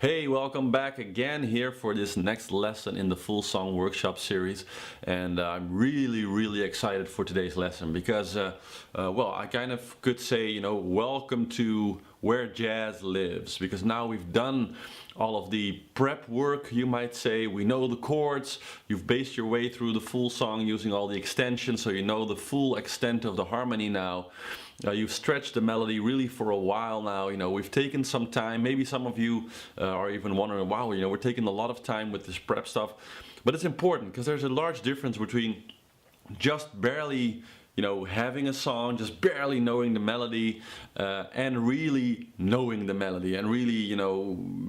Hey, welcome back again here for this next lesson in the Full Song Workshop series. And I'm really excited for today's lesson because, well, I kind of could say, welcome to where jazz lives. Because now we've done all of the prep work, you might say. We know the chords. You've based your way through the full song using all the extensions, so you know the full extent of the harmony now. You've stretched the melody really for a while now. We've taken some time. Maybe some of you are even wondering, wow, we're taking a lot of time with this prep stuff. But it's important because there's a large difference between just barely having a song, just barely knowing the melody, and really knowing the melody, and really,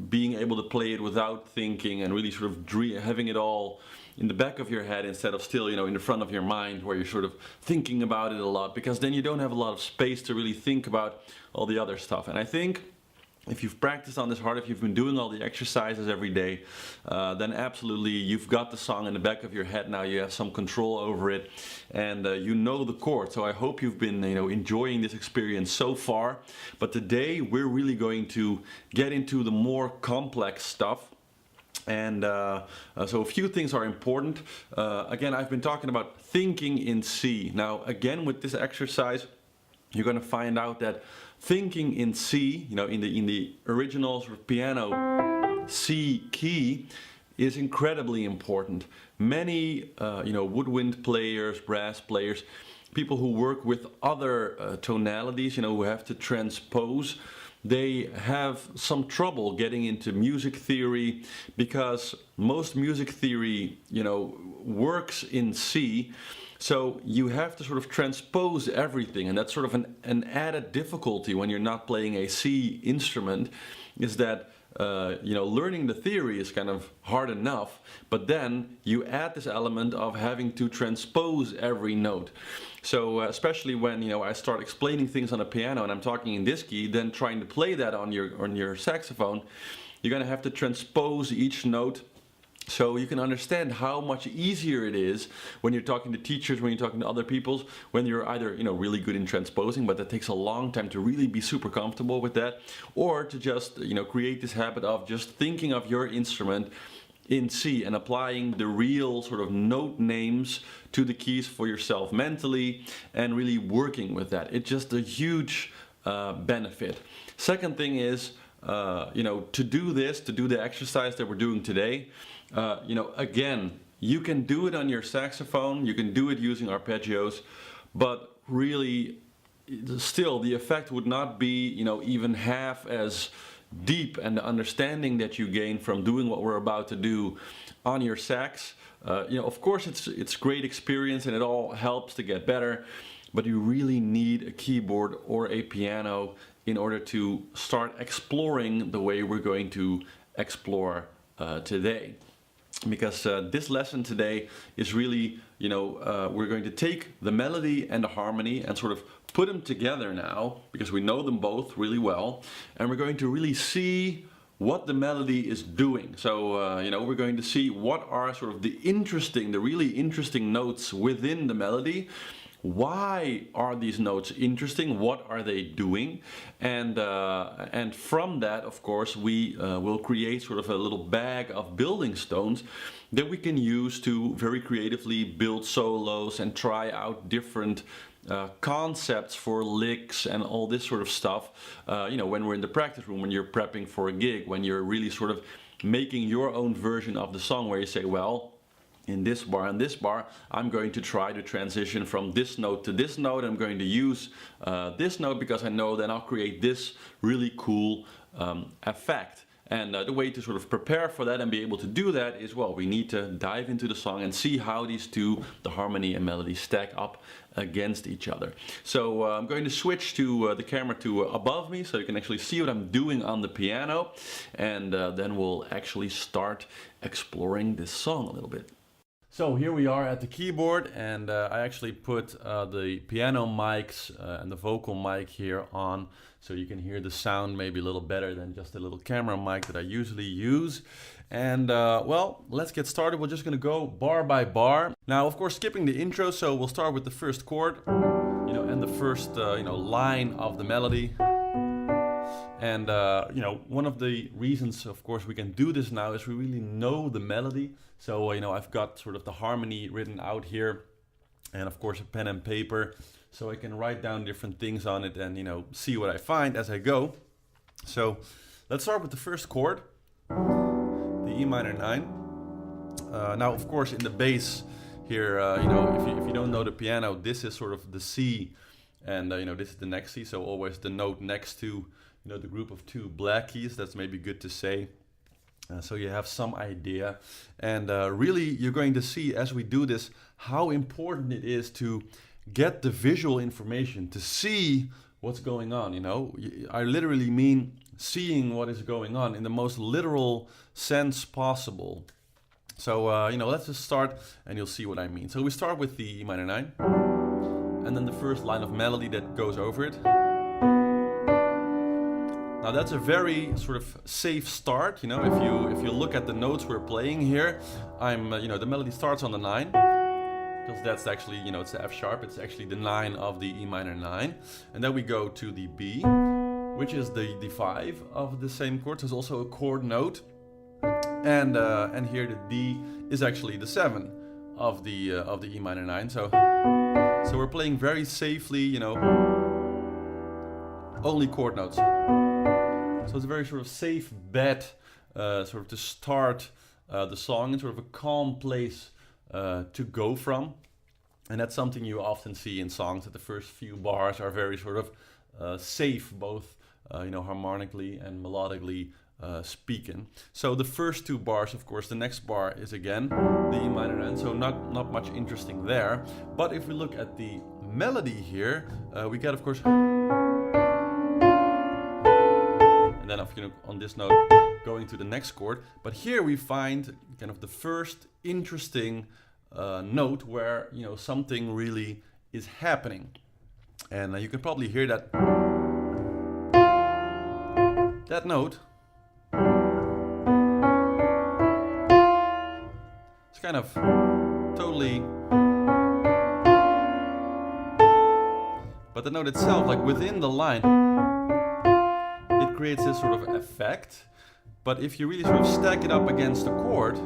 being able to play it without thinking, and really sort of having it all in the back of your head instead of still, in the front of your mind, where you're sort of thinking about it a lot, because then you don't have a lot of space to really think about all the other stuff. And I think if you've practiced on this hard, if you've been doing all the exercises every day, then absolutely you've got the song in the back of your head now. You have some control over it, and you know the chord. So I hope you've been enjoying this experience so far. But today we're really going to get into the more complex stuff. And so a few things are important. Again, I've been talking about thinking in C. Now again, with this exercise, you're going to find out that thinking in C, in the original sort of piano C key, is incredibly important. Many woodwind players, brass players, people who work with other tonalities, who have to transpose, they have some trouble getting into music theory, because most music theory, works in C. So you have to sort of transpose everything, and that's sort of an added difficulty when you're not playing a C instrument, is that learning the theory is kind of hard enough, but then you add this element of having to transpose every note. So especially when I start explaining things on a piano and I'm talking in this key, then trying to play that on your saxophone, you're going to have to transpose each note. So you can understand how much easier it is when you're talking to teachers, when you're talking to other people, when you're either really good in transposing, but that takes a long time to really be super comfortable with that, or to just create this habit of just thinking of your instrument in C and applying the real sort of note names to the keys for yourself mentally, and really working with that. It's just a huge benefit. Second thing is, to do the exercise that we're doing today, again, you can do it on your saxophone, you can do it using arpeggios, but really still the effect would not be even half as deep, and the understanding that you gain from doing what we're about to do on your sax, of course it's great experience and it all helps to get better, but you really need a keyboard or a piano in order to start exploring the way we're going to explore today. Because this lesson today is really, we're going to take the melody and the harmony and sort of put them together now, because we know them both really well, and we're going to really see what the melody is doing. So, we're going to see what are sort of the really interesting notes within the melody. Why are these notes interesting? What are they doing? And from that, of course, we will create sort of a little bag of building stones that we can use to very creatively build solos and try out different concepts for licks and all this sort of stuff. When we're in the practice room, when you're prepping for a gig, when you're really sort of making your own version of the song, where you say, well, in this bar and this bar, I'm going to try to transition from this note to this note. I'm going to use this note because I know then I'll create this really cool effect. And the way to sort of prepare for that and be able to do that is, well, we need to dive into the song and see how these two, the harmony and melody, stack up against each other. So I'm going to switch to the camera to above me so you can actually see what I'm doing on the piano, and then we'll actually start exploring this song a little bit. So here we are at the keyboard, and I actually put the piano mics and the vocal mic here on, so you can hear the sound maybe a little better than just a little camera mic that I usually use. And well, let's get started. We're just going to go bar by bar. Now, of course, skipping the intro, so we'll start with the first chord, and the first line of the melody. And one of the reasons, of course, we can do this now is we really know the melody. So I've got sort of the harmony written out here, and of course a pen and paper, so I can write down different things on it and see what I find as I go. So let's start with the first chord, the E minor 9. Now, of course, in the bass here, if you don't know the piano, this is sort of the C, and this is the next C. So always the note next to the group of 2 black keys. That's maybe good to say. So you have some idea, and really you're going to see as we do this how important it is to get the visual information, to see what's going on. I literally mean seeing what is going on in the most literal sense possible. So let's just start and you'll see what I mean. So we start with the E minor 9, and then the first line of melody that goes over it. Now that's a very sort of safe start. If you look at the notes we're playing here, the melody starts on the 9, because that's actually it's the F sharp. It's actually the 9 of the E minor 9, and then we go to the B, which is the 5 of the same chord. So it's also a chord note, and here the D is actually the 7 of the E minor 9. So we're playing very safely, only chord notes. So it's a very sort of safe bet, sort of to start the song in sort of a calm place to go from. And that's something you often see in songs, that the first few bars are very sort of safe, both harmonically and melodically speaking. So the first 2 bars, of course, the next bar is again the E minor 9, so not much interesting there. But if we look at the melody here, we get, of course, and then on this note going to the next chord. But here we find kind of the first interesting note where something really is happening, and you can probably hear that note. It's kind of totally, but the note itself, like within the line, creates this sort of effect. But if you really sort of stack it up against the chord,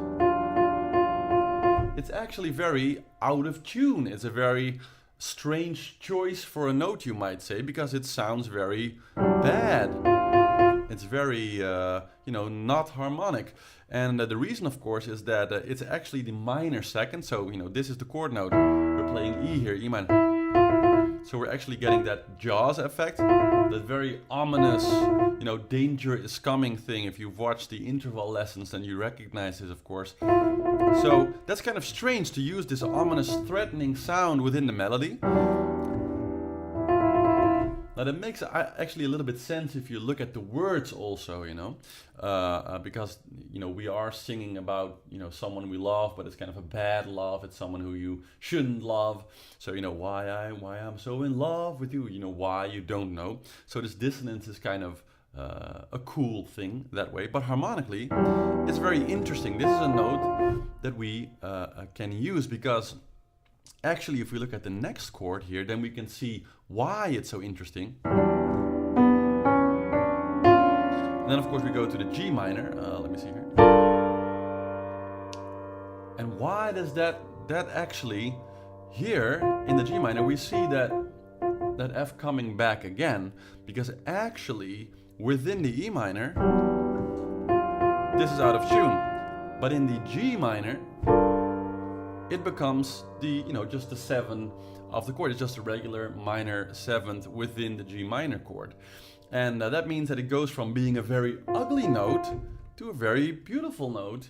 it's actually very out of tune. It's a very strange choice for a note, you might say, because it sounds very bad. It's very not harmonic. And the reason, of course, is that it's actually the minor second. So this is the chord note. We're playing E here, E minor. So we're actually getting that Jaws effect, that very ominous, danger is coming thing. If you've watched the interval lessons, then you recognize this, of course. So that's kind of strange to use this ominous, threatening sound within the melody. Now that makes actually a little bit sense if you look at the words also, because we are singing about someone we love, but it's kind of a bad love. It's someone who you shouldn't love. So why I'm so in love with you. Why you don't know. So this dissonance is kind of a cool thing that way, but harmonically, it's very interesting. This is a note that we can use because. Actually, if we look at the next chord here, then we can see why it's so interesting. And then, of course, we go to the G minor. Let me see here. And why does that actually, here in the G minor, we see that F coming back again? Because actually, within the E minor, this is out of tune. But in the G minor, it becomes the, just the 7 of the chord. It's just a regular minor 7th within the G minor chord. And that means that it goes from being a very ugly note to a very beautiful note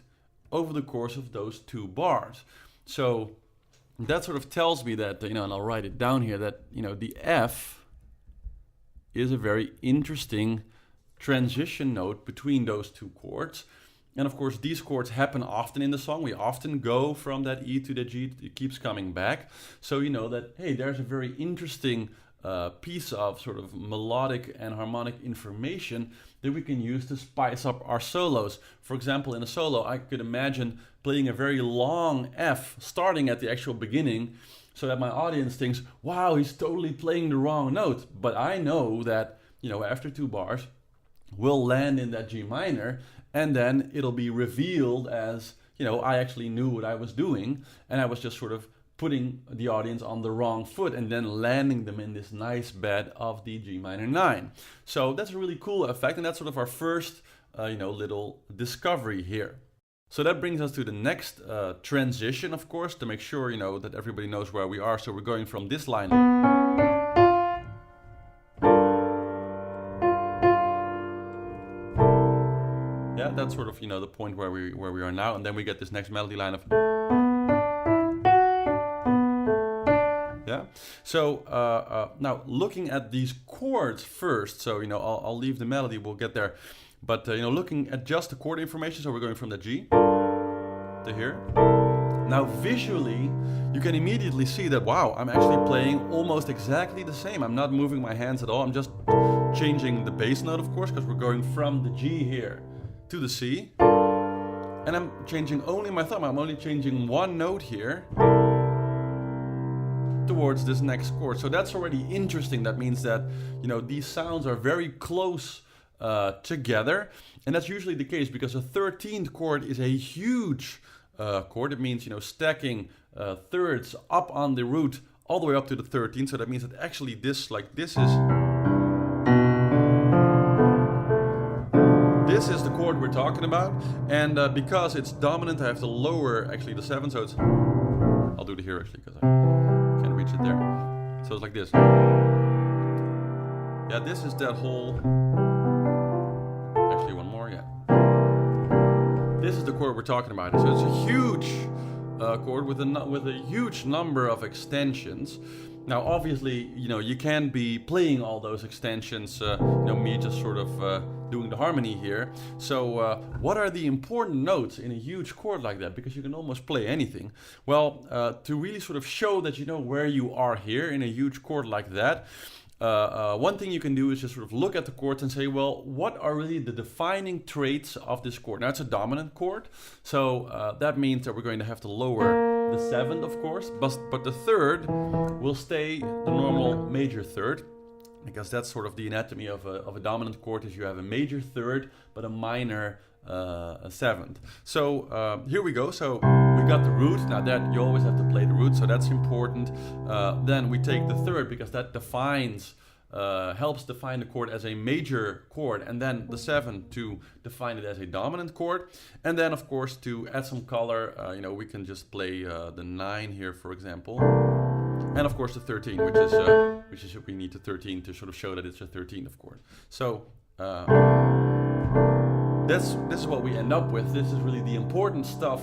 over the course of those 2 bars. So that sort of tells me that, and I'll write it down here, that, the F is a very interesting transition note between those 2 chords. And of course, these chords happen often in the song. We often go from that E to the G. It keeps coming back. So you know that, hey, there's a very interesting piece of sort of melodic and harmonic information that we can use to spice up our solos. For example, in a solo, I could imagine playing a very long F starting at the actual beginning so that my audience thinks, wow, he's totally playing the wrong note. But I know that, after 2 bars, will land in that G minor, and then it'll be revealed as, I actually knew what I was doing, and I was just sort of putting the audience on the wrong foot and then landing them in this nice bed of the G minor 9. So that's a really cool effect, and that's sort of our first, little discovery here. So that brings us to the next transition, of course, to make sure, that everybody knows where we are. So we're going from this line. Yeah, that's sort of, the point where we are now. And then we get this next melody line of... Yeah. So now looking at these chords first. So, I'll leave the melody, we'll get there. But, looking at just the chord information, so we're going from the G to here. Now, visually, you can immediately see that, wow, I'm actually playing almost exactly the same. I'm not moving my hands at all. I'm just changing the bass note, of course, because we're going from the G here to the C. And I'm changing only my thumb. I'm only changing one note here towards this next chord. So that's already interesting. That means that, these sounds are very close together, and that's usually the case because a 13th chord is a huge chord. It means stacking thirds up on the root all the way up to the 13th. So that means that actually this is the chord we're talking about, and because it's dominant, I have to lower actually the 7. So it's, I'll do it here actually because I can't reach it there. So it's like this. Yeah, this is that whole. Actually, one more, yeah. This is the chord we're talking about. So it's a huge chord with a huge number of extensions. Now, obviously, you can be playing all those extensions. Me just sort of doing the harmony here. So, what are the important notes in a huge chord like that? Because you can almost play anything. Well, to really sort of show that you know where you are here in a huge chord like that. One thing you can do is just sort of look at the chords and say, well, what are really the defining traits of this chord? Now, it's a dominant chord, so that means that we're going to have to lower the 7th, of course, but the 3rd will stay the normal major 3rd, because that's sort of the anatomy of a dominant chord, is you have a major 3rd, but a minor a 7th. So here we go. So we got the root. Now that you always have to play the root, so that's important. Then we take the 3rd because that defines, helps define the chord as a major chord, and then the 7th to define it as a dominant chord. And then, of course, to add some color, we can just play the 9 here, for example. And of course the 13, which is we need the 13 to sort of show that it's a 13th chord. So this is what we end up with. This is really the important stuff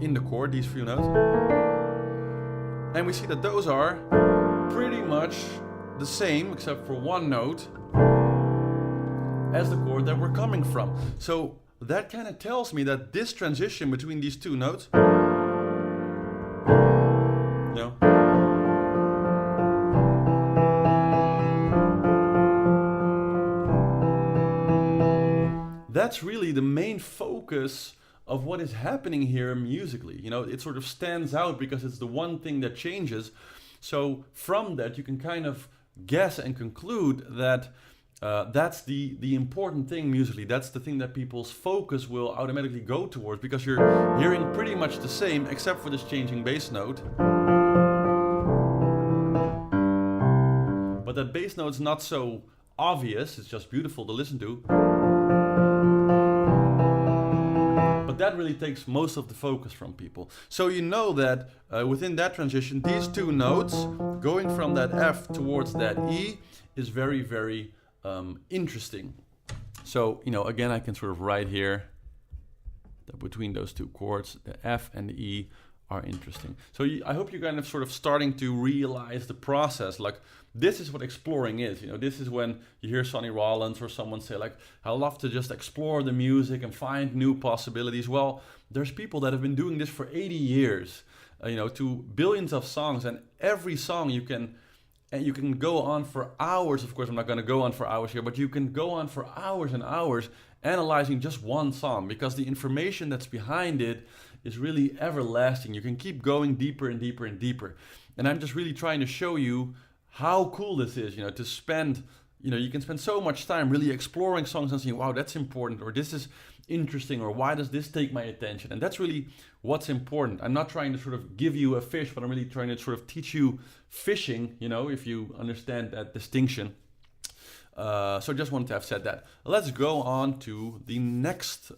in the chord, these few notes. And we see that those are pretty much the same, except for one note, as the chord that we're coming from. So that kind of tells me that this transition between these two notes, that's really the main focus of what is happening here musically. It sort of stands out because it's the one thing that changes. So from that, you can kind of guess and conclude that that's the important thing musically. That's the thing that people's focus will automatically go towards, because you're hearing pretty much the same, except for this changing bass note. But that bass note's not so obvious, it's just beautiful to listen to. But that really takes most of the focus from people. So you know that within that transition, these two notes, going from that F towards that E, is very, very interesting. So, again, I can sort of write here that between those two chords, the F and the E are interesting. So I hope you're kind of sort of starting to realize the process. Like, this is what exploring is. This is when you hear Sonny Rollins or someone say, like, I love to just explore the music and find new possibilities. Well, there's people that have been doing this for 80 years, to billions of songs, and every song you can go on for hours. Of course, I'm not going to go on for hours here, but you can go on for hours and hours analyzing just one song, because the information that's behind it is really everlasting. You can keep going deeper and deeper and deeper. And I'm just really trying to show you how cool this is, to spend you know, you can spend so much time really exploring songs and saying, wow, that's important, or this is interesting, or why does this take my attention? And that's really what's important. I'm not trying to sort of give you a fish, but I'm really trying to sort of teach you fishing, you know, if you understand that distinction. So just wanted to have said that. Let's go on to the next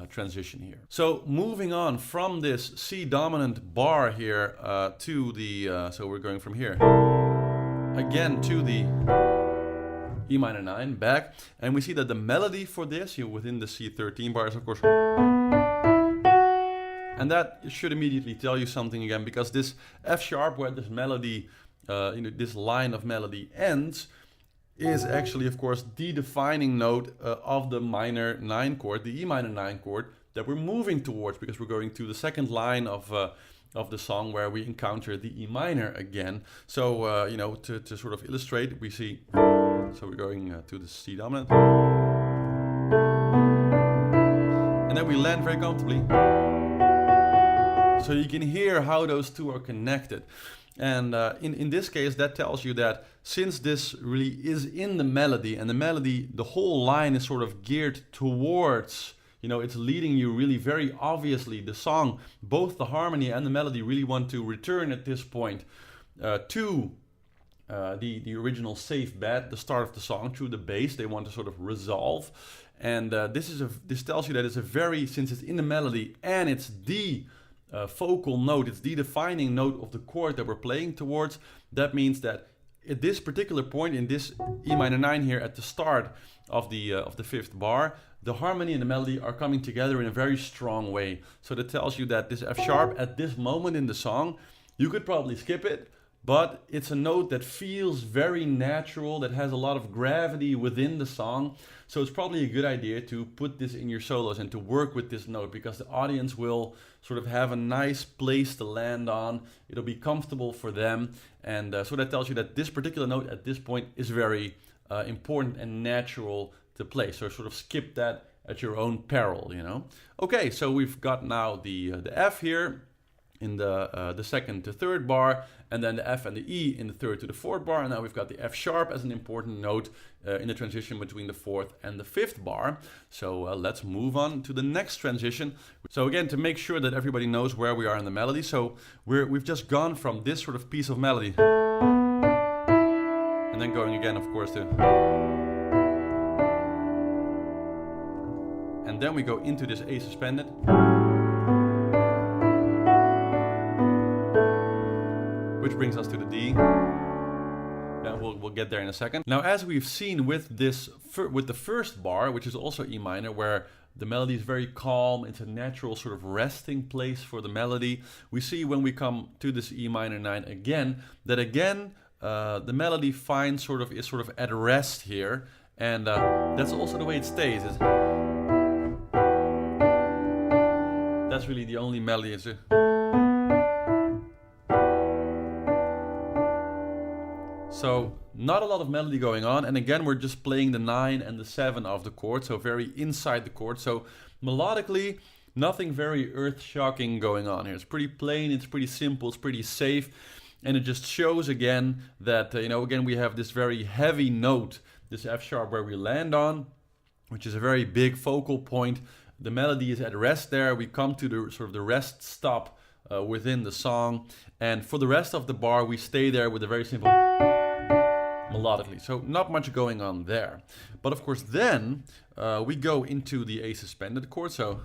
transition here. So moving on from this C dominant bar here to the, so we're going from here again to the E minor 9 back, and we see that the melody for this, you know, within the C13 bar is of course, and that should immediately tell you something again, because this F sharp where this melody, you know, this line of melody ends, is actually of course the defining note of the minor 9 chord, the E minor 9 chord that we're moving towards, because we're going to the second line of the song where we encounter the E minor again. So you know, to sort of illustrate, we see, so we're going to the C dominant, and then we land very comfortably. So you can hear how those two are connected. And in this case, that tells you that since this really is in the melody, and the melody, the whole line is sort of geared towards, you know, it's leading you really very obviously. The song, both the harmony and the melody really want to return at this point to the original safe bet, the start of the song, through the bass. They want to sort of resolve. And this tells you that it's a very, since it's in the melody and it's the focal note, it's the defining note of the chord that we're playing towards. That means that at this particular point in this E minor 9 here at the start of the fifth bar, the harmony and the melody are coming together in a very strong way. So that tells you that this F sharp at this moment in the song, you could probably skip it, but it's a note that feels very natural, that has a lot of gravity within the song. So it's probably a good idea to put this in your solos and to work with this note, because the audience will sort of have a nice place to land on. It'll be comfortable for them. And so that tells you that this particular note at this point is very important and natural to play. So sort of skip that at your own peril, you know. Okay, so we've got now the F here in the second to third bar, and then the F and the E in the third to the fourth bar, and now we've got the F sharp as an important note in the transition between the fourth and the fifth bar. So let's move on to the next transition. So again, to make sure that everybody knows where we are in the melody, so we've just gone from this sort of piece of melody, and then going again, of course, to, and then we go into this A suspended, which brings us to the D. And we'll get there in a second. Now, as we've seen with this, with the first bar, which is also E minor, where the melody is very calm, it's a natural sort of resting place for the melody. We see when we come to this E minor 9 again, that again the melody is sort of at rest here, and that's also the way it stays. That's really the only melody. It's so not a lot of melody going on, and again we're just playing the 9 and the 7 of the chord, so very inside the chord. So melodically, nothing very earth-shocking going on here. It's pretty plain, it's pretty simple, it's pretty safe, and it just shows again that, you know, again we have this very heavy note, this F sharp where we land on, which is a very big focal point. The melody is at rest there. We come to the sort of the rest stop within the song, and for the rest of the bar we stay there with a very simple melodically. So not much going on there. But of course then we go into the A suspended chord. So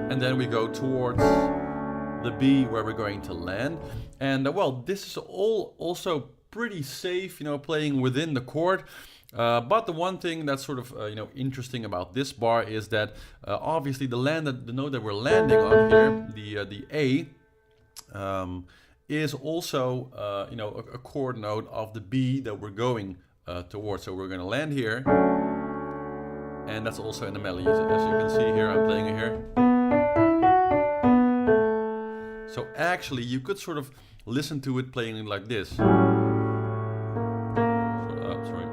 and then we go towards the B where we're going to land. And well, this is all also pretty safe, you know, playing within the chord. But the one thing that's sort of you know, interesting about this bar is that obviously the note that we're landing on here, the A, is also you know, a chord note of the B that we're going towards. So we're going to land here, and that's also in the melody. As you can see here, I'm playing it here. So actually, you could sort of listen to it playing it like this. Sorry.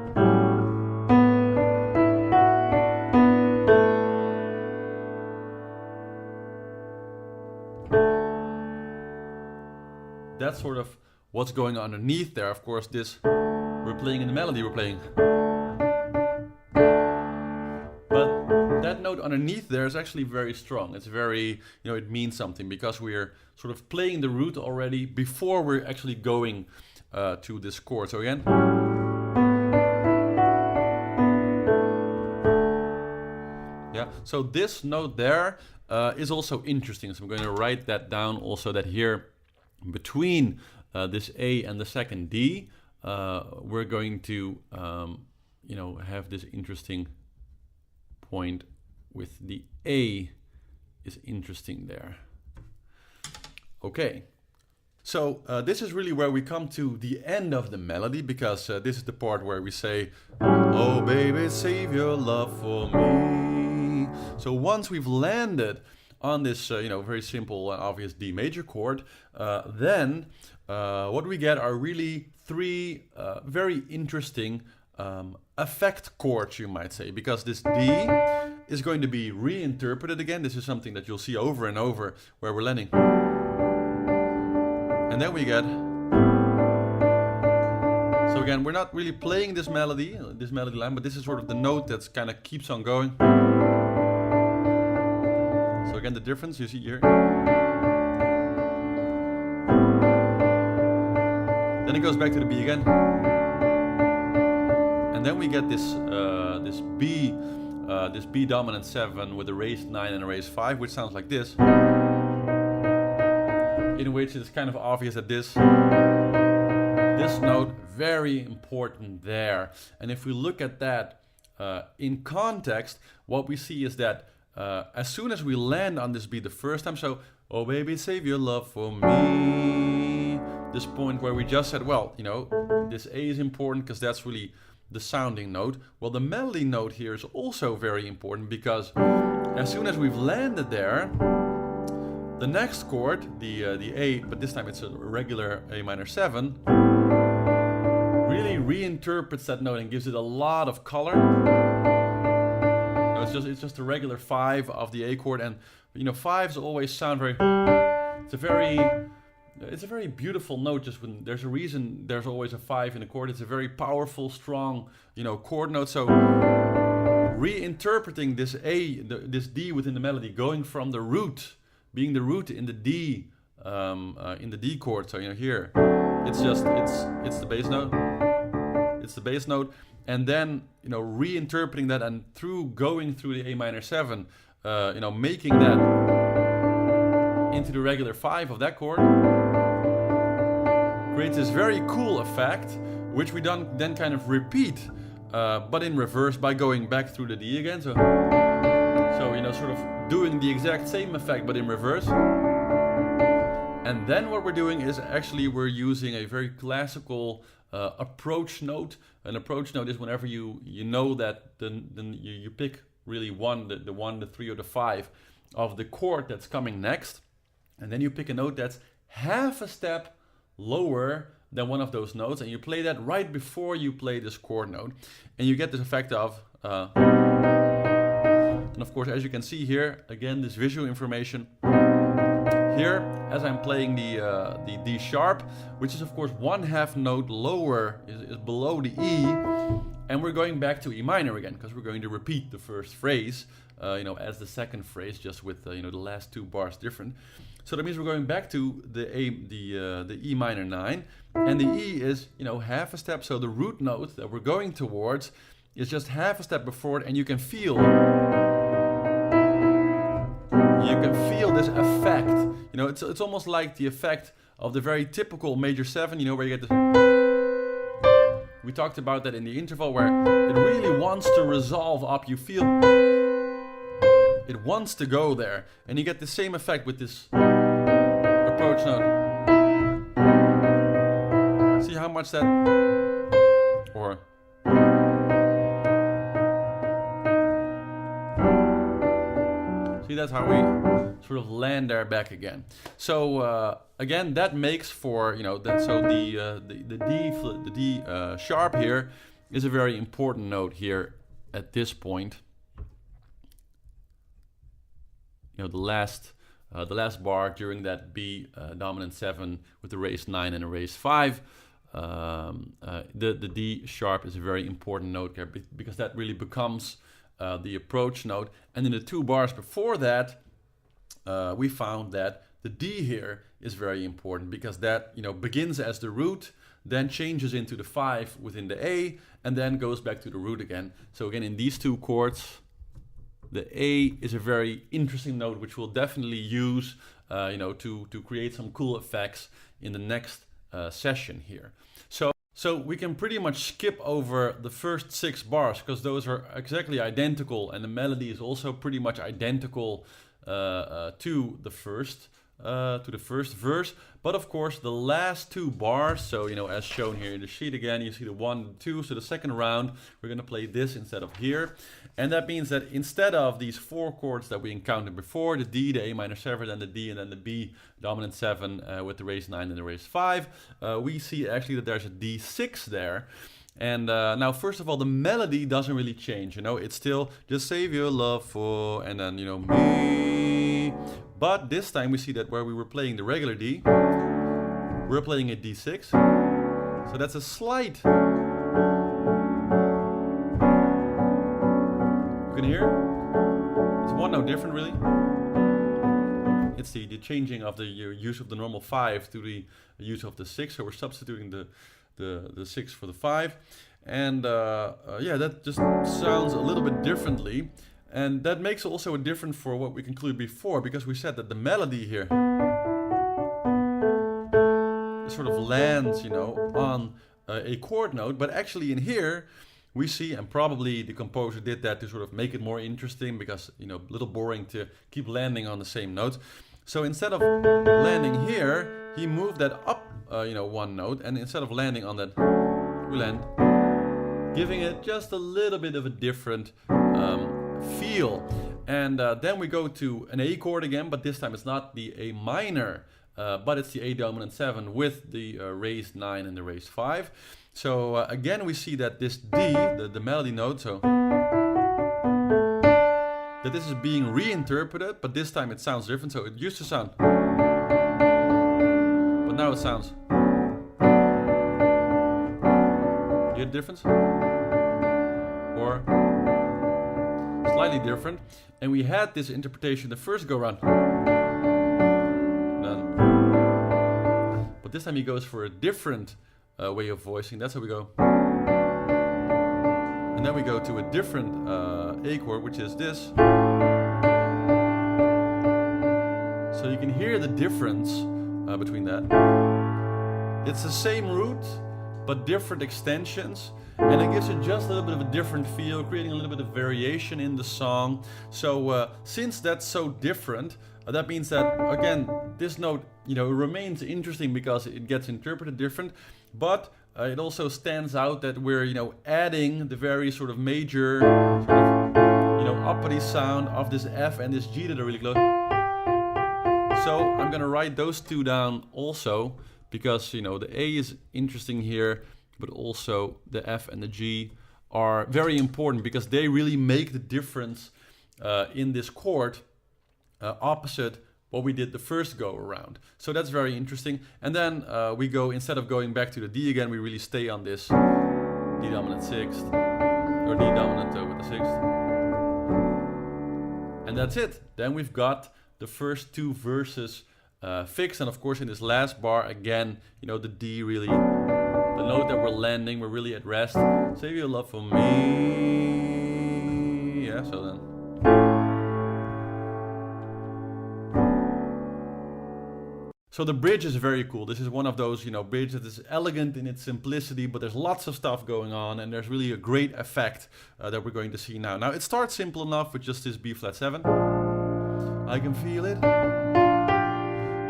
That's sort of what's going on underneath there. Of course, this we're playing in the melody, we're playing. But that note underneath there is actually very strong. It's very, it means something because we're sort of playing the root already before we're actually going to this chord. So again. Yeah, so this note there is also interesting. So I'm going to write that down also, that here between this A and the second D, we're going to, have this interesting point with the A is interesting there. Okay, so this is really where we come to the end of the melody, because this is the part where we say, "Oh baby, save your love for me." So once we've landed on this, very simple and obvious D major chord, then what we get are really three very interesting effect chords, you might say, because this D is going to be reinterpreted again. This is something that you'll see over and over where we're landing. And then we get, so again, we're not really playing this melody line, but this is sort of the note that's kind of keeps on going. So again, the difference you see here. Then it goes back to the B again. And then we get this B dominant 7 with a raised 9 and a raised 5, which sounds like this. In which it's kind of obvious that this note, very important there. And if we look at that in context, what we see is that as soon as we land on this B the first time, so, "Oh baby, save your love for me," this point where we just said, well, this A is important because that's really the sounding note. Well, the melody note here is also very important, because as soon as we've landed there, the next chord, the A, but this time it's a regular A minor 7, really reinterprets that note and gives it a lot of color. It's just a regular 5 of the A chord, and fives always sound very. It's a very beautiful note. Just when there's a reason there's always a 5 in a chord. It's a very powerful, strong, chord note. So reinterpreting this A, this D within the melody, going from the root, being the root in the D, in the D chord. So here, it's the bass note. It's the bass note, and then reinterpreting that, and going through the A minor 7, making that into the regular 5 of that chord, creates this very cool effect, which we then kind of repeat, but in reverse by going back through the D again. So sort of doing the exact same effect, but in reverse. And then what we're doing is actually we're using a very classical approach note. An approach note is whenever you know that you pick really the 1, the 3, or the 5 of the chord that's coming next, and then you pick a note that's half a step lower than one of those notes, and you play that right before you play this chord note, and you get this effect of and of course, as you can see here, again, this visual information here, as I'm playing the D sharp, which is of course 1/2 note lower, is below the E, and we're going back to E minor again, because we're going to repeat the first phrase, as the second phrase, just with the last 2 bars different. So that means we're going back to the E minor 9, and the E is half a step. So the root note that we're going towards is just half a step before it, and you can feel this effect. It's almost like the effect of the very typical major 7. Where you get this. We talked about that in the interval, where it really wants to resolve up. You feel it wants to go there, and you get the same effect with this approach note. See how much that, or see, that's how we sort of land there back again. So again, that makes for that. So the D sharp here is a very important note here at this point. The last the last bar during that B dominant 7 with the raised 9 and a raised 5. The D sharp is a very important note here because that really becomes the approach note. And in the 2 bars before that, we found that the D here is very important because that, you know, begins as the root, then changes into the 5 within the A, and then goes back to the root again. So again, in these 2 chords, the A is a very interesting note, which we'll definitely use, you know, to create some cool effects in the next session here. So we can pretty much skip over the first 6 bars because those are exactly identical, and the melody is also pretty much identical to the first verse. But of course, the last 2 bars, so, you know, as shown here in the sheet again, you see the 1 and 2. So the second round, we're going to play this instead of here. And that means that instead of these 4 chords that we encountered before, the D, the A minor 7, then the D, and then the B dominant 7 with the raised 9 and the raised 5, we see actually that there's a D6 there. And now, first of all, the melody doesn't really change, you know, it's still just save your love for, and then, you know, me. But this time we see that where we were playing the regular D, we're playing a D6. So that's a slight. You can hear it's 1 note different, really. It's the changing of the use of the normal 5 to the use of the 6. So we're substituting the 6 for the 5. And yeah, that just sounds a little bit differently. And that makes also a difference for what we concluded before, because we said that the melody here sort of lands, you know, on a chord note. But actually in here, we see, and probably the composer did that to sort of make it more interesting because, you know, a little boring to keep landing on the same notes. So instead of landing here, he moved that up, you know, 1 note. And instead of landing on that, we land, giving it just a little bit of a different feel. And then we go to an A chord again, but this time it's not the A minor, but it's the A dominant 7 with the raised 9 and the raised 5. So again, we see that this D, the melody note, so that this is being reinterpreted, but this time it sounds different. So it used to sound, but now it sounds. You hear the difference? Or slightly different. And we had this interpretation the first go round. But this time he goes for a different way of voicing. That's how we go. And then we go to a different A chord, which is this. So you can hear the difference between that. It's the same root, but different extensions. And it gives it just a little bit of a different feel, creating a little bit of variation in the song. So since that's so different, that means that, again, this note, you know, remains interesting because it gets interpreted different, but it also stands out that we're, you know, adding the very sort of major, sort of, you know, uppity sound of this F and this G that are really close. So I'm gonna write those 2 down also, because, you know, the A is interesting here, but also the F and the G are very important because they really make the difference in this chord opposite what we did the first go around. So that's very interesting. And then we go, instead of going back to the D again, we really stay on this D dominant 6th, or D dominant with the 6th. And that's it. Then we've got the first 2 verses fixed. And of course in this last bar, again, you know, the D really, the note that we're landing, we're really at rest. Save your love for me. Yeah, so then. So the bridge is very cool. This is one of those, you know, bridges that is elegant in its simplicity, but there's lots of stuff going on, and there's really a great effect that we're going to see now. Now it starts simple enough with just this B flat 7. I can feel it,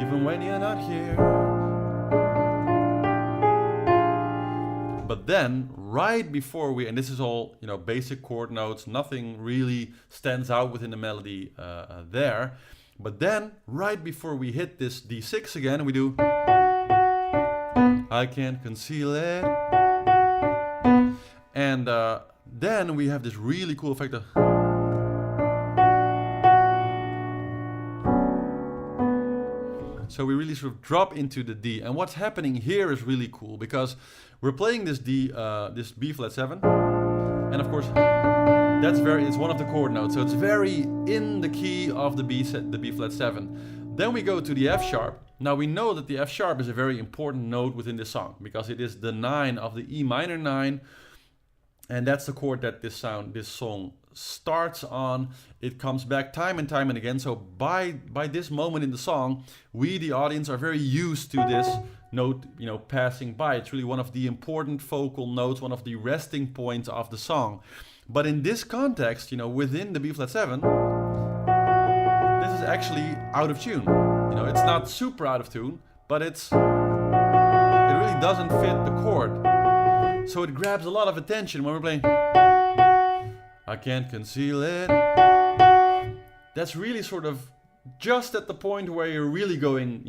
even when you're not here. But then, right before we, and this is all, you know, basic chord notes, nothing really stands out within the melody there. But then, right before we hit this D6 again, we do I can't conceal it. And then we have this really cool effect of, So we really sort of drop into the D. And what's happening here is really cool because we're playing this D, this B flat 7. And of course, it's one of the chord notes. So it's very in the key of the B flat 7. Then we go to the F sharp. Now we know that the F sharp is a very important note within this song because it is the 9 of the E minor 9. And that's the chord that this song starts on. It comes back time and time and again. So by this moment in the song, we, the audience, are very used to this note, passing by. It's really one of the important focal notes, one of the resting points of the song. But in this context, within the B flat 7, this is actually out of tune. It's not super out of tune, but it really doesn't fit the chord. So it grabs a lot of attention when we're playing I Can't Conceal It. That's really sort of just at the point where you're really going,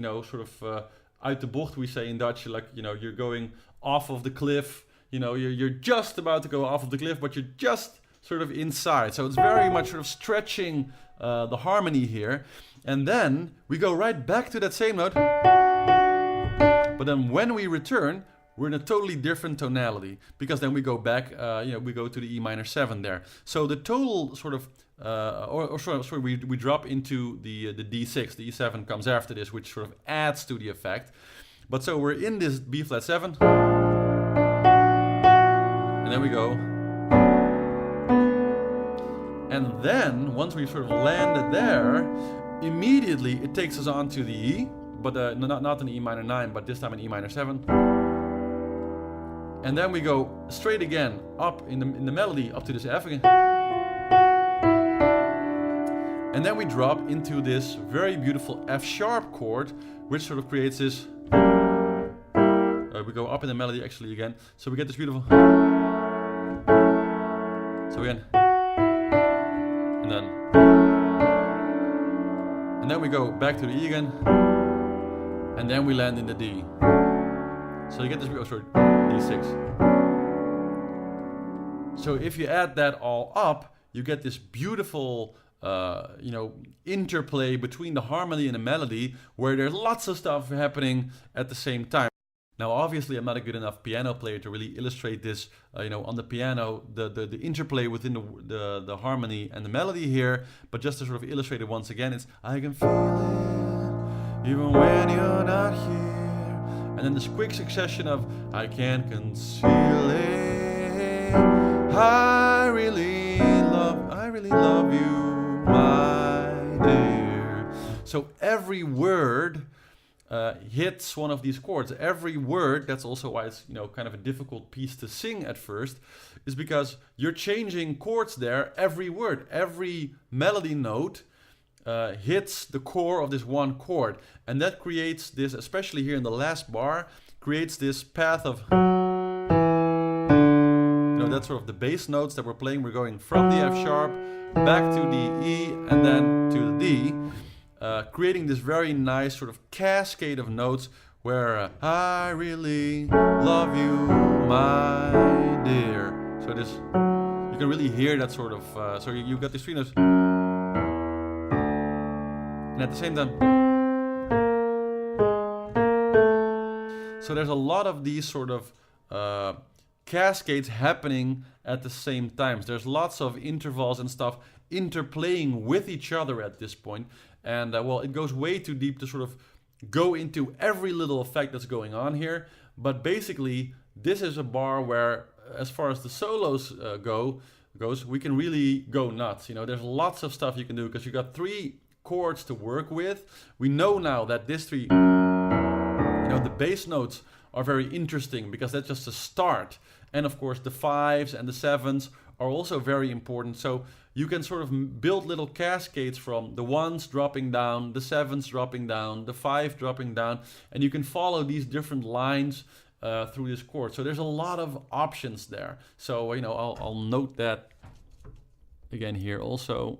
uit de bocht, we say in Dutch, like, you're going off of the cliff. You're just about to go off of the cliff, but you're just sort of inside. So it's very much sort of stretching the harmony here. And then we go right back to that same note. But then when we return, we're in a totally different tonality because then we go back, we go to the E minor 7 there. So the total sort of, we drop into the D6. The E7 comes after this, which sort of adds to the effect. But so we're in this B flat 7, and then we go. And then once we sort of landed there, immediately it takes us on to the E, but not an E minor 9, but this time an E minor 7. And then we go straight again up in the melody up to this F again. And then we drop into this very beautiful F sharp chord, which sort of creates this. We go up in the melody actually again. So we get this beautiful. So again. And then we go back to the E again. And then we land in the D. So you get this, D6. So if you add that all up, you get this beautiful, interplay between the harmony and the melody, where there's lots of stuff happening at the same time. Now, obviously, I'm not a good enough piano player to really illustrate this, on the piano, the interplay within the harmony and the melody here. But just to sort of illustrate it once again, it's I can feel it, even when you're not here. And then this quick succession of I can't conceal it. I really love you, my dear. So every word hits one of these chords. Every word, that's also why it's kind of a difficult piece to sing at first, is because you're changing chords there. Every word, every melody note hits the core of this one chord, and that creates this, especially here in the last bar, creates this path of, that's sort of the bass notes that we're playing. We're going from the F sharp back to the E and then to the D, creating this very nice sort of cascade of notes where I really love you, my dear. So this, you can really hear that sort of, so you got these three notes. And at the same time, so there's a lot of these sort of cascades happening at the same time. There's lots of intervals and stuff interplaying with each other at this point. And it goes way too deep to sort of go into every little effect that's going on here. But basically, this is a bar where, as far as the solos goes, we can really go nuts. There's lots of stuff you can do because you got three chords to work with. We know now that these three, the bass notes are very interesting because that's just a start. And of course, the 5s and the 7s are also very important. So you can sort of build little cascades from the 1s dropping down, the 7s dropping down, the 5 dropping down, and you can follow these different lines through this chord. So there's a lot of options there. So, I'll note that again here also.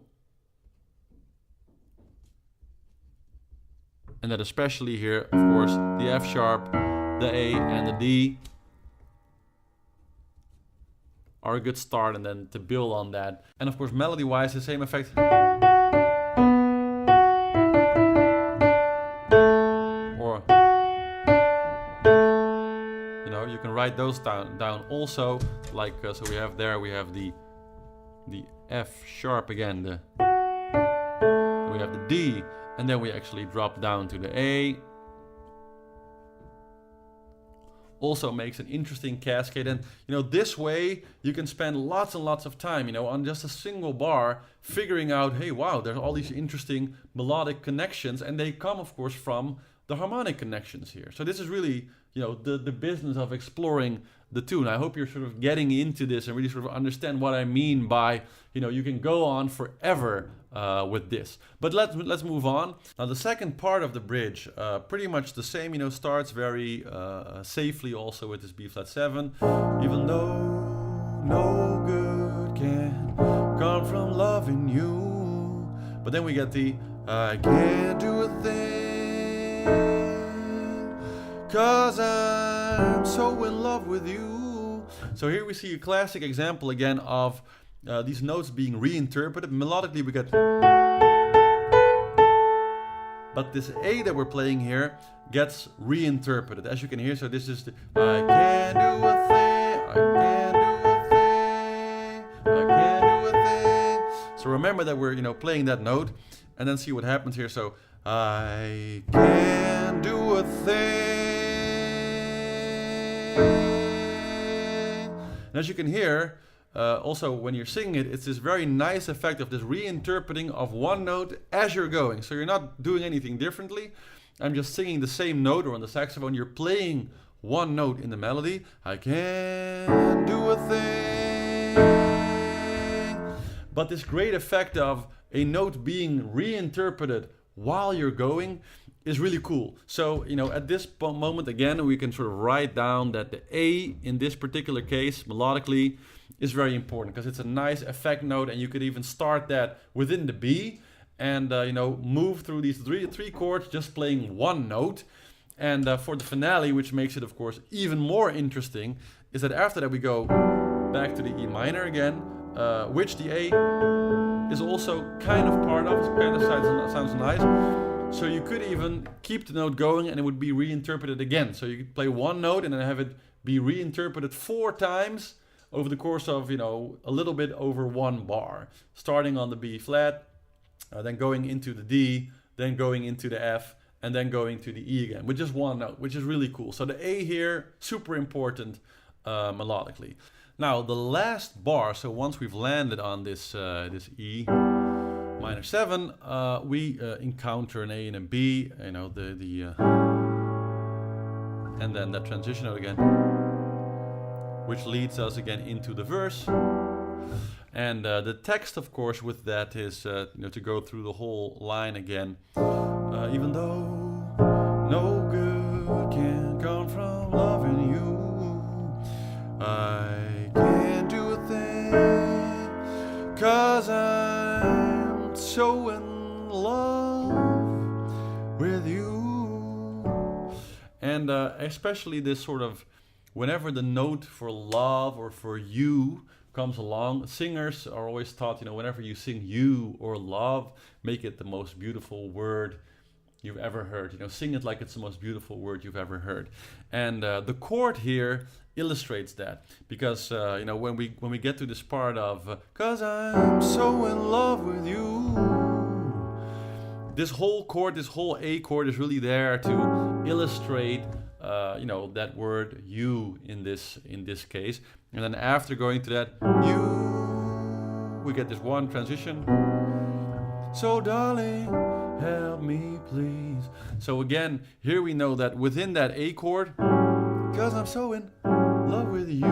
And that especially here, of course, the F sharp, the A, and the D are a good start, and then to build on that. And of course, melody-wise, the same effect. You know, you can write those down also. Like so, we have the F sharp again. We have the D, and then we actually drop down to the A. Also makes an interesting cascade, and you know, this way you can spend lots and lots of time, you know, on just a single bar figuring out, hey, wow, there's all these interesting melodic connections, and they come of course from the harmonic connections here. So this is really, you know, the business of exploring the tune. I hope you're sort of getting into this and really sort of understand what I mean by, you know, you can go on forever with this. But let's move on. Now the second part of the bridge, pretty much the same, you know, starts very safely also with this B flat 7. Even though no good can come from loving you. But then we get the I can't do a thing, 'cause I'm so in love with you. So here we see a classic example again of these notes being reinterpreted. Melodically we get, but this A that we're playing here gets reinterpreted, as you can hear. So this is the I can't do a thing, I can't do a thing, I can't do a thing. So remember that we're, you know, playing that note, and then see what happens here. So I can't do a thing. And as you can hear, also when you're singing it, it's this very nice effect of this reinterpreting of one note as you're going. So you're not doing anything differently. I'm just singing the same note, or on the saxophone you're playing one note in the melody. I can't do a thing. But this great effect of a note being reinterpreted while you're going is really cool. So, you know, at this moment again, we can sort of write down that the A in this particular case, melodically, is very important because it's a nice effect note, and you could even start that within the B and, you know, move through these three chords just playing one note. And for the finale, which makes it, of course, even more interesting, is that after that we go back to the E minor again, which the A is also kind of part of. It kind of sounds nice. So you could even keep the note going and it would be reinterpreted again. So you could play one note and then have it be reinterpreted 4 times over the course of, you know, a little bit over 1 bar. Starting on the B flat, then going into the D, then going into the F, and then going to the E again with just one note, which is really cool. So the A here, super important melodically. Now the last bar, so once we've landed on this this E minor 7, we encounter an A and a B, you know, and then that transition note again, which leads us again into the verse. And the text, of course, with that is, you know, to go through the whole line again. Even though no good can come from loving you, I can't do a thing, 'cause I'm so in love with you. And especially this sort of, whenever the note for love or for you comes along, singers are always taught, you know, whenever you sing you or love, make it the most beautiful word you've ever heard. You know, sing it like it's the most beautiful word you've ever heard. And the chord here illustrates that, because you know, when we get to this part of 'cause I'm so in love with you, this whole chord, this whole A chord is really there to illustrate you know, that word you in this case. And then after going to that you, we get this one transition. So darling, help me please. So again, here we know that within that A chord, 'cause I'm so in love with you,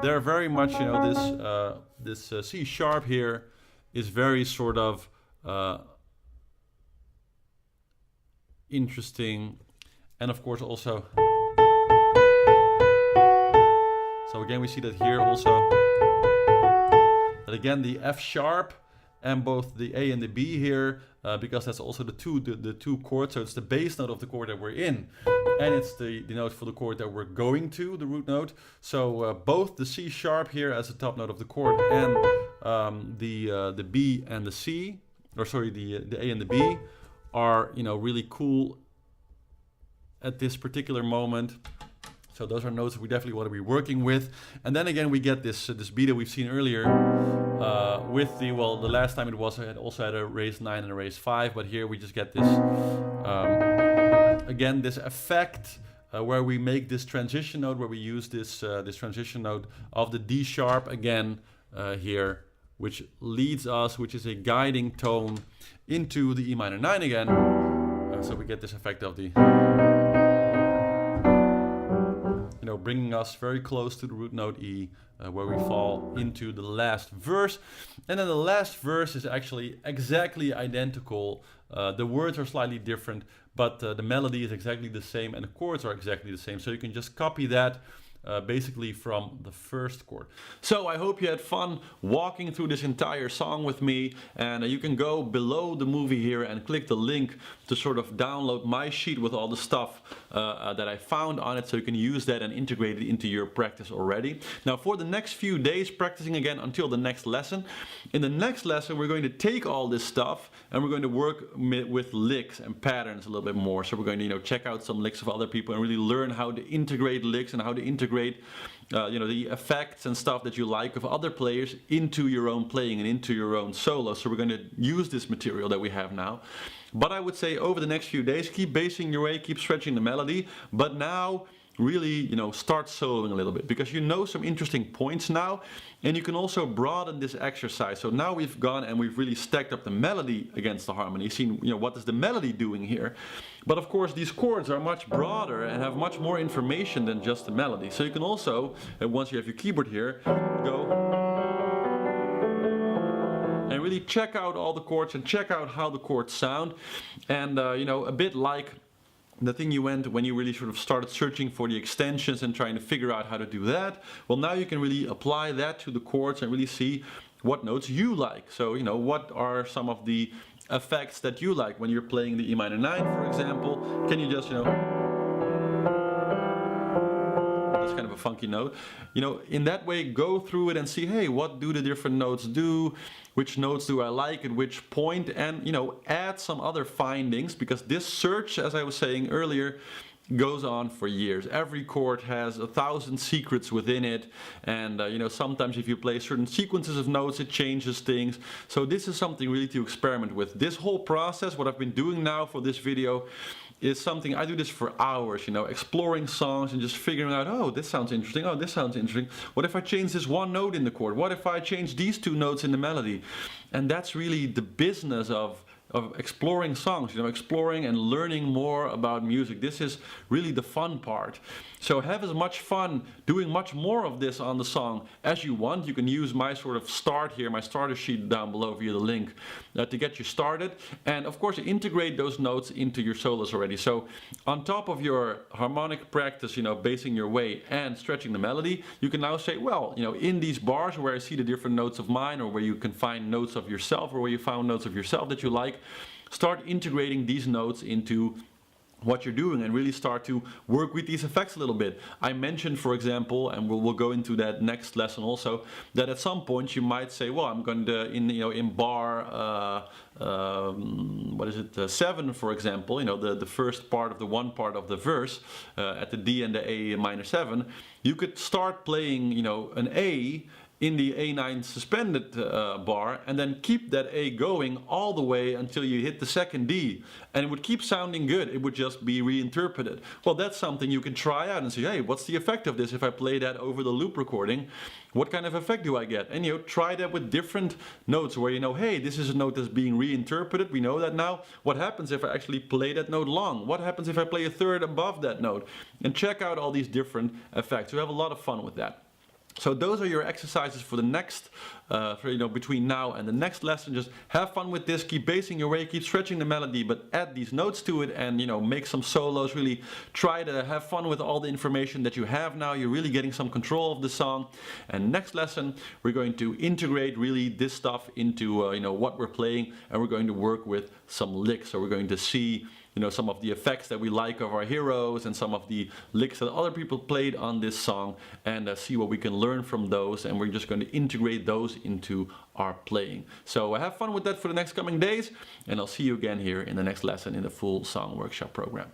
they're very much, you know, this C sharp here is very sort of interesting, and of course also, so again we see that here also, that again the F sharp and both the A and the B here, because that's also the two chords, so it's the bass note of the chord that we're in, and it's the note for the chord that we're going to, the root note. So both the C sharp here as the top note of the chord, and the B and the C, or sorry, the A and the B, are, you know, really cool at this particular moment. So those are notes that we definitely want to be working with. And then again, we get this B that we've seen earlier with the last time it also had a raised 9 and a raised 5, but here we just get this, again, this effect where we make this transition note, where we use this transition note of the D sharp again here, which leads us, which is a guiding tone into the E minor 9 again. So we get this effect of the, bringing us very close to the root note E, where we fall into the last verse. And then the last verse is actually exactly identical. The words are slightly different, but the melody is exactly the same and the chords are exactly the same. So you can just copy that basically from the first chord. So I hope you had fun walking through this entire song with me, and you can go below the movie here and click the link to sort of download my sheet with all the stuff that I found on it, so you can use that and integrate it into your practice already. Now for the next few days, practicing again until the next lesson. In the next lesson we're going to take all this stuff and we're going to work with licks and patterns a little bit more. So we're going to check out some licks of other people and really learn how to integrate licks and how to integrate the effects and stuff that you like of other players into your own playing and into your own solo. So we're going to use this material that we have now. But I would say over the next few days, keep basing your way, keep stretching the melody, but now really, start soloing a little bit, because you know some interesting points now, and you can also broaden this exercise. So now we've gone and we've really stacked up the melody against the harmony, seen, what is the melody doing here. But of course these chords are much broader and have much more information than just the melody. So you can also, once you have your keyboard here, go and really check out all the chords and check out how the chords sound. And a bit like the thing you went when you really sort of started searching for the extensions and trying to figure out how to do that. Well, now you can really apply that to the chords and really see what notes you like. So, what are some of the effects that you like when you're playing the E minor 9, for example? Can you just, that's kind of a funky note. In that way, go through it and see, hey, what do the different notes do? Which notes do I like at which point? And, add some other findings, because this search, as I was saying earlier, goes on for years. Every chord has 1,000 secrets within it, and sometimes if you play certain sequences of notes, it changes things. So this is something really to experiment with. This whole process, what I've been doing now for this video, is something I do this for hours, exploring songs and just figuring out, oh, this sounds interesting, oh, this sounds interesting. What if I change this one note in the chord? What if I change these two notes in the melody? And that's really the business of exploring songs, exploring and learning more about music. This is really the fun part. So have as much fun doing much more of this on the song as you want. You can use my sort of start here, my starter sheet down below via the link to get you started. And of course, integrate those notes into your solos already. So on top of your harmonic practice, basing your way and stretching the melody, you can now say, well, in these bars where I see the different notes of mine, or where you can find notes of yourself, or where you found notes of yourself that you like, start integrating these notes into what you're doing and really start to work with these effects a little bit. I mentioned, for example, and we'll go into that next lesson also, that at some point you might say, well, I'm going to, in bar, 7, for example, the first part of the one part of the verse, at the D and the A minor 7, you could start playing, an A in the A9 suspended bar, and then keep that A going all the way until you hit the second D, and it would keep sounding good. It would just be reinterpreted. Well, that's something you can try out and say, hey, what's the effect of this if I play that over the loop recording? What kind of effect do I get? And try that with different notes where hey, this is a note that's being reinterpreted. We know that now. What happens if I actually play that note long? What happens if I play a third above that note? And check out all these different effects. We have a lot of fun with that. So those are your exercises for the next, between now and the next lesson. Just have fun with this, keep basing your way, keep stretching the melody, but add these notes to it and, make some solos. Really try to have fun with all the information that you have now. You're really getting some control of the song. And next lesson, we're going to integrate really this stuff into, what we're playing, and we're going to work with some licks. So we're going to see some of the effects that we like of our heroes and some of the licks that other people played on this song, and see what we can learn from those, and we're just going to integrate those into our playing. So have fun with that for the next coming days, and I'll see you again here in the next lesson in the Full Song Workshop program.